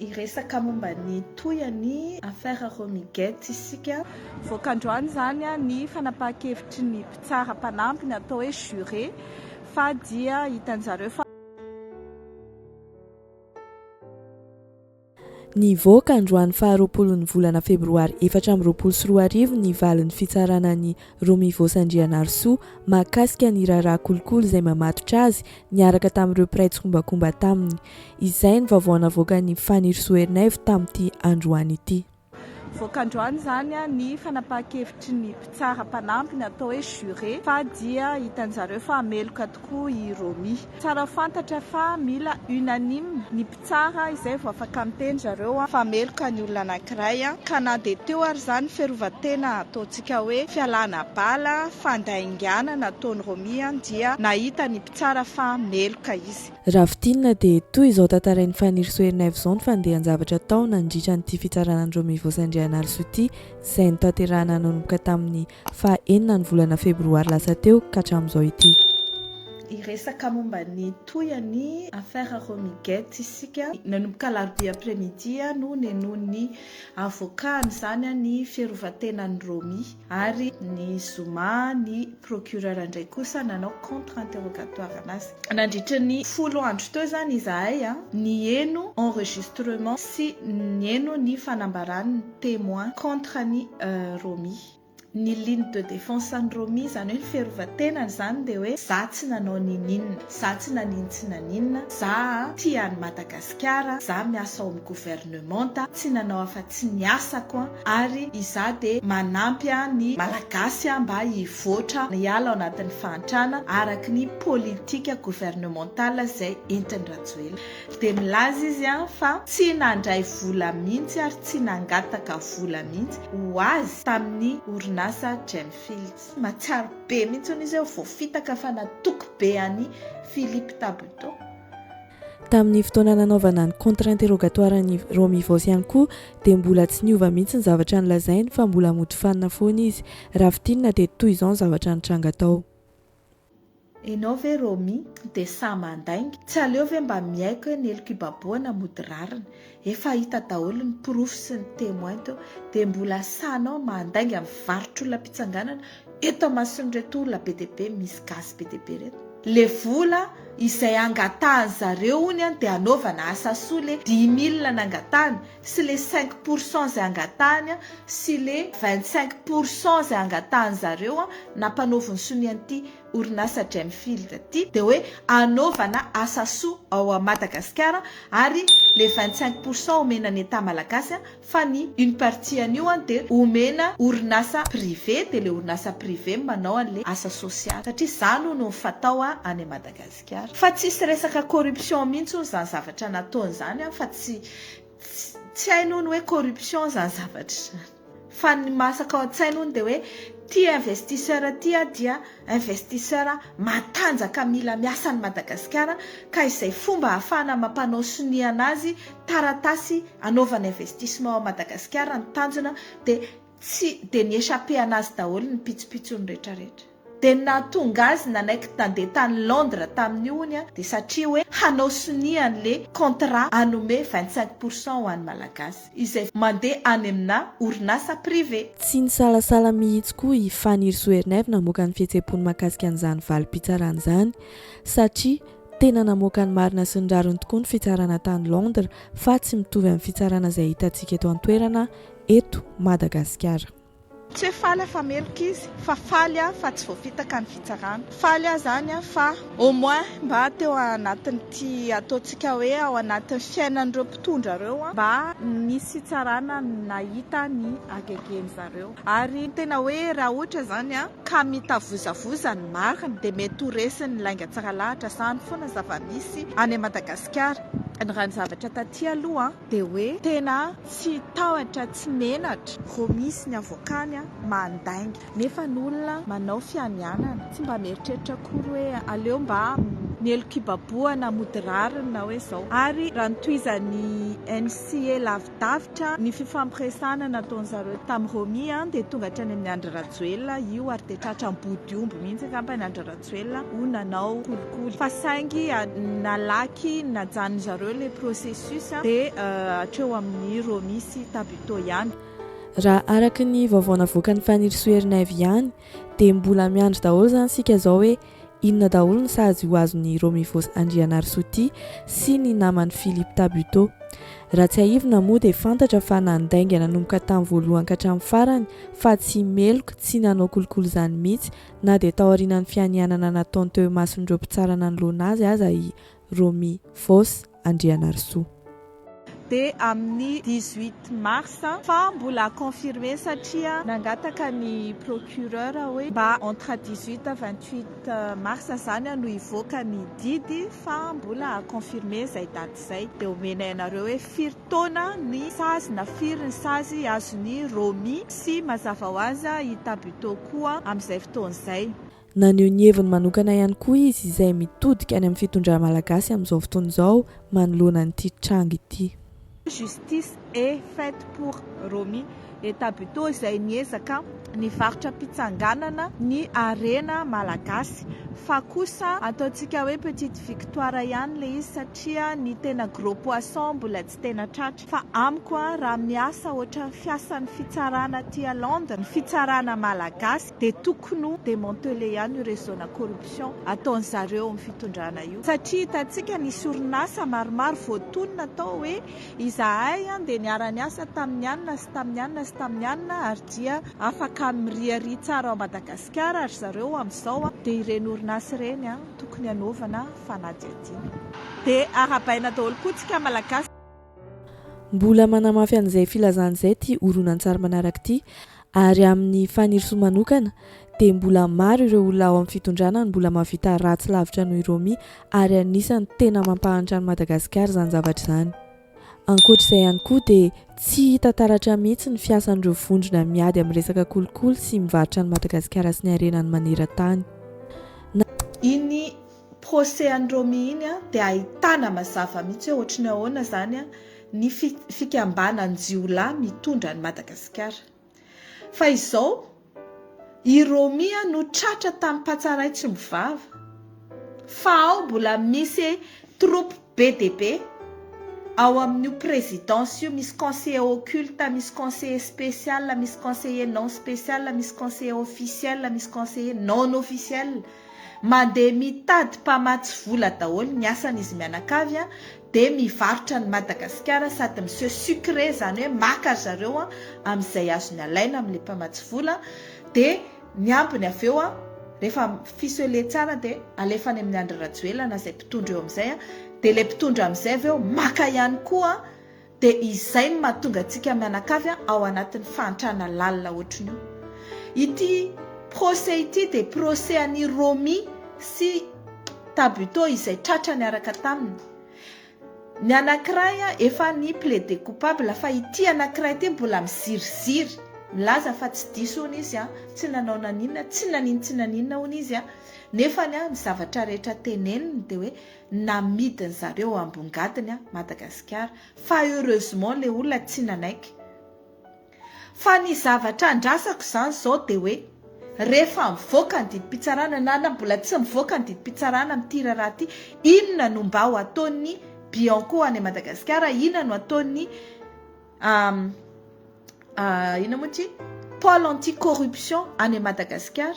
Iresaka momba ny toyany affaire Romigate isika. Voakandroany zany ny fanapahan-kevitry ny mpitsara mpanampy ny atao hoe juré fa dia hitanjareo fa ny voakandroany faharoapolon'ny volana febroary 2024 ny valin'ny fitsarana ny Romy Voasandrianarsoa mahakasika ny raharaha kolokolo izay mamatotra azy niaraka tamin'ireo piraitsim-kombakomba taminy. Izay ny vaovao navoaka ny Fanny Soernaive tamin'ity androany ity. voakandroany zany ny fanapahan-kevitry ny mpitsara mpanampy ny atao hoe juré fa dia hitanjareo fa ameloka tokoa i Romy. Tsara fantatra fa mila unanime ny mpitsara izay vao afaka miteny zareo fa ameloka ny olona anankiray ka na dia teo ary zany fiarovan-tena ataontsika hoe fialana bala fandaingiana nataon'ny Romy dia nahita ny mpitsara fa meloka izy. Ravitinina dia toy izao tantarain'ny Fanny Soernaive izao ny fandehan-javatra tao nandritra nyity fitsaranan'ny Romy Voasandrianarsoa ity izay notanterahana nanomboka tamin'ny faha-enina ny volana febroary lasa teo ka hatramin'izao ity. Iresaka momba ny toyany affaire Romigate isika. Nanomboka alarobia après-midi no nenon'ny avokany zany ny fiarovan-tenan'ny Romy ary ny zoma ny procureur indray kosa nanao contre interrogatoire anazy. Nandritra ny 10 andro teo zany izahay ny eno enregistrement sy ny eno ny fanambarany témoin contre ny Romy. Ny ligne de défense ny Romy zany hoe fiarovan-tenany zany dia hoe za tsy nanao ninina, za tsy nanino tsy naninona, za tia ny Madagasikara, za miasa ao amin'ny gouvernementa, tsy nanao afa-tsy niasako ary iza dia manampy ny malagasy mba hivoatra hiala ao anatin'ny fahantrana araky ny politika gouvernementale izay entiny Rajoelina. Dia milaza izy fa tsy nandray vola mihitsy ary tsy nangataka vola mihitsy ho azy tamin'ny orinasa Gemfield. Matsaro be mihitsy izy eo voafitaka fa natoko be any Philippe Tabuteau. Tamin'ny fotoana nanaovana ny contre interrogatoire ny Romy Voasy ihany koa dia mbola tsy niova mihitsy ny zavatra nilazainy fa mbola mody fanina foana izy. Ravitinina dia toy izao ny zavatra nitranga tao. Enao ve Romy dia sa mandaingy tsy aleo ve mba miaiko ny elokibabona mody rariny efa hita daholo ny proof sy ny témoin teo dia mbola sanao mandaingy amin'ny varotr'olona mpitsanganana eto masin'reto olona be dia be misy gasy be dia be reto. Le vola izay angatahany zareo ony dia anaovana asa soa le 10 000 nangatahany sy le 5% izay angatahany sy le 25% izay angatahany zareo nampanaoviny sonian'ity orinasa Gemfield ity dia hoe anaovana asa soa ao a Madagasikara ary le 25% omena ny État malagasy fa ny une partie an'io dia omena orinasa privé dia le orinasa privé manao an'le asa sosialy satria zany no fatao any Madagasikara. Fa tsisy resaka corruption mihitsy zany zavatra nataony zany fa tsy haino ny hoe corruption zany zavatra. Fa ny masaka ao an-tsainy dia hoe ty investisseur ty dia investisseur matanjaka mila miasa ny Madagasikara ka izay fomba ahafahana mampanao sonia anazy taratasy anaovana investissement ao Madagasikara ny tanjona dia tsy dia ny échappé anazy daholo ny pitsopitsony rehetrarehetra. Dia nahatonga azy nanaiky tandeha tany Londres tamin'io ony dia satria hoe hanao sonia an'le contrat anome 25% ho an'ny malagasy izay mandeha any amina orinasa privé. Tsy nisalasala mihitsy koa i Fanny Soernaive namoaka ny fihetseham-pony mahakasika an'izany valim-pitsarana izany satria tena namoaka ny marina sy ny rariny tokoa ny fitsarana tany Londres fa tsy mitovy amin'ny fitsarana izay hitantsika eto an-toerana eto Madagasikara. Tsy faly fa meloka izy fa faly fa tsy voafitaka ny fitsarana. Faly zany fa au moins mba teo anatin'ity ataontsika hoe ao anatin'ny fiainan'ireo mpitondra ireo mba nisy tsarana nahita ny agegeny zareo ary tena hoe raha ohatra zany ka mitavozavoza ny marina dia mety ho resiny lainga tsara lahatra zany foana zava-misy any Madagasikara. Ny raha ny zavatra taty aloha dia hoe tena tsy tahotra tsy menatra Romy sy ny avokany mandaingy nefa ny olona manao fianianana tsy mba mieritreritra kory hoe aleo mba ny elokibabona moderarina hoe zao. Ary raha nitoizan'ny NCA lavidavitra ny fifampiresana nataony zareo tamin'ny Romy dia tonga hatrany amin'ny Andry Rajoelina io ary dia tratra ambody omby mihitsy angamba ny Andry Rajoelina ho nanao kolikoly fa saingy nalaky najanony zareo le processus dia hatreo amin'ny Romy sy Tabuteau ihany. Raha araka ny vaovao navoaka ny Fanirisoa Ernaive ihany dia mbola miandry daholo zany sika zao hoe inona daholo ny sazy ho azon'ny Romy Vosy Andrianarisoa ity sy ny namany Philippe Tabuteau. Raha tsy haivina moa dia fantatra fa nandainga nanomboka tamin'ny voalohany ka hatramin'ny farany fa tsy meloka tsy nanao kolikoly izany mihitsy na dia tao aorian'ny fianianana nataony teo imason'ireo mpitsara nanoloana azy aza i Romy Vosy Andrianarisoa. Dia amin'ny 18 mars fa mbola confirmé satria nangataka ny procureur hoe mba entre 18 28 mars zany no hivoaka ny didy fa mbola confirmé zay daty zay. Dia omenay anareo hoe firy taona ny sazy na firy ny sazy azon'ny Romy sy mazava ho azy i Tabuteau koa amin'izay fotoan'izay. Naneho ny heviny manokana ihany koa izy izay mitodika any amin'ny fitondrana malagasy amin'izao fotoana izao manoloana n'ity tranga ity. Justice est faite pour Romy et Tabuteau izay niezaka nivarotra mpitsanganana ny arena malagasy fa kosa ataontsika hoe petite victoire ihany le izy satria ny tena gros poisson mbola tsy tena tratra fa amiko raha miasa ohatra fiasan'ny fitsarana aty à Londres ny fitsarana malagasy dia tokony démanteler ihany io réseau-na corruption ataony zareo amin'ny fitondrana io satria hitantsika nisy orinasa maromaro voatonona tao hoe izahay dia niara niasa tamin'ny anina sy tamin'ny anina sy tamin'ny anina ary dia afaka miriary tsara ao Madagasikara ary zareo amin'izao dia ireny orinasa ireny tokony hanaovana fanadihadiana dia arabaina daholo koa tsika malagasy. Mbola manamafy an'izay filazan'izay ity horonan-tsary manaraka ity ary amin'ny Fanirisoa manokana dia mbola maro ireo olona ao amin'ny fitondrana mbola mahavita ratsy lavitra noho i Romy ary anisany tena mampahantra ny Madagasikara izany zavatra izany. Ankoatr'izay ihany koa dia tsy hita taratra mihitsy ny fiasan'ireo vondrona miady amin'ny resaka kolikoly sy mivarotra ny Madagasikara sy ny arenany maneran-tany. Iny procès an'i Romy iny dia ahitana mazava mihitsy hoe ohatrany ahoana zany ny fikambanan'ny jiolahy mitondra ny Madagasikara. Fa izao i Romy no tratra tamin'ny mpatsaray tsy mivava fa ao mbola misy troupe BDP ao amin'io présidence io misy conseiller occulte, misy conseiller spécial, misy conseiller non spécial, misy conseiller officiel, misy conseiller non officiel. Mandeha mitady mpamatsy vola daholo ny asan'izy mianakavy dia mivarotra ny Madagasikara sady monsieur sucré zany hoe maka zareo amin'izay azony alaina amin'ilay mpamatsy vola dia ny ambiny avy eo rehefa fisolé tsara dia alefany amin'ny Andry Rajoelina na izay mpitondra eo amin'izay dia ilay mpitondra amin'izay avy eo maka ihany koa dia izay no mahatonga antsika mianakavy ao anatin'ny fahantrana lalina ohatrany io. Ity procès ity dia procès an'i Romy sy Tabuteau izay tratra niaraka taminy. Ny anankiray efa ny plaidé coupable fa ity anankiray ity mbola miziriziry milaza fa tsy diso hono izy tsy nanao naninona tsy naninona hono izy nefa ny zavatra rehetra teneniny dia hoe namidiny zareo ambongadiny Madagasikara fa heureusement le olona tsy nanaiky. Fa ny zavatra andrasako izany zao dia hoe rehefa mivoaka ny didim-pitsarana na mbola tsy mivoaka ny didim-pitsarana amin'ity raha ity inona no mba ho ataon'ny Bianco any Madagasikara, inona no ataon'ny inona moa ty pôle anti-corruption any Madagasikara.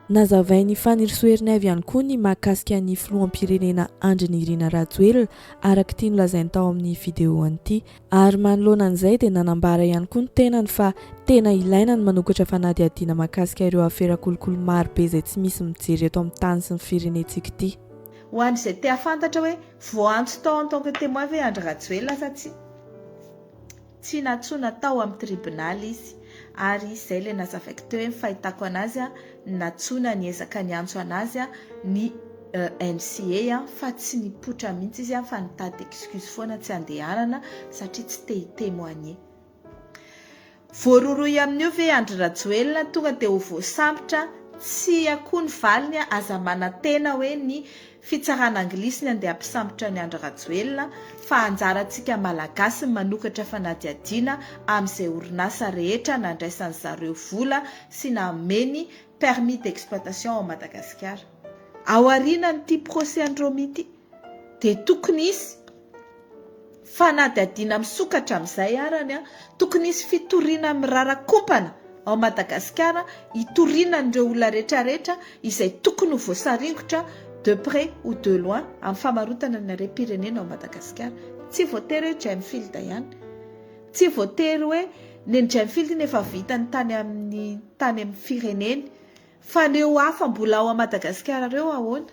Nazavain'ny Fanirisoa Ernaive ihany koa ny mahakasika ny filoham-pirenena Andry Nirina Rajoelina araka ity nolazainy tao amin'ny vidéo an'ity ary manoloana an'izay dia nanambara ihany koa ny tenany fa tena ilaina ny manokatra fanadihadiana mahakasika ireo afera kolikoly maro be izay tsy misy mijery eto amin'ny tany sy ny firenentsika ity. Ho an'izay te hafantatra hoe voantso tao en tant que témoin ve Andry Rajoelina sa tsy natsoina tao amin'ny tribunal izy ary izay ilay nazavaiko teo hoe ny fahitako anazy natsoina niezaka niantso anazy ny NCA fa tsy nipotra mihitsy izy fa nitady excuse foana tsy andehanana satria tsy te hitemoigner. Voaroroy amin'io ve Andry Rajoelina tonga dia ho voasambotra tsy akoho ny valiny aza manantena hoe ny fitsarana anglisy ny andeha ampisambotra ny Andry Rajoelina fa anjarantsika malagasy manokatra fanadihadiana amin'izay orinasa rehetra nandraisan zareo vola sy nameny permis d'exploitation ao Madagasikara. Ao aorianan'ity procès Andromy ity dia tokony isy fanadihadiana misokatra amin'izay arany tokony isy fitoriana mirarakompana ao Madagasikara hitorinan'ireo olona rehetrarehetra izay tokony ho voasaringotra de près ou de loin amin'ny famarotana ny harem-pirenena ao Madagasikara. Tsy voatery hoe Jamefield ihany, tsy voatery hoe ny Jamefield nefa vitany tany amin'ny fireneny fa neo hafa mbola ao Madagasikara reo ahoana.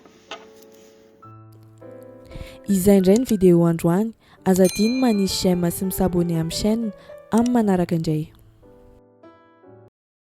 Izay indray ny vidéo androany, aza dino manisy j'aime sy misabone amin'ny chaîne amin'ny manaraka indray.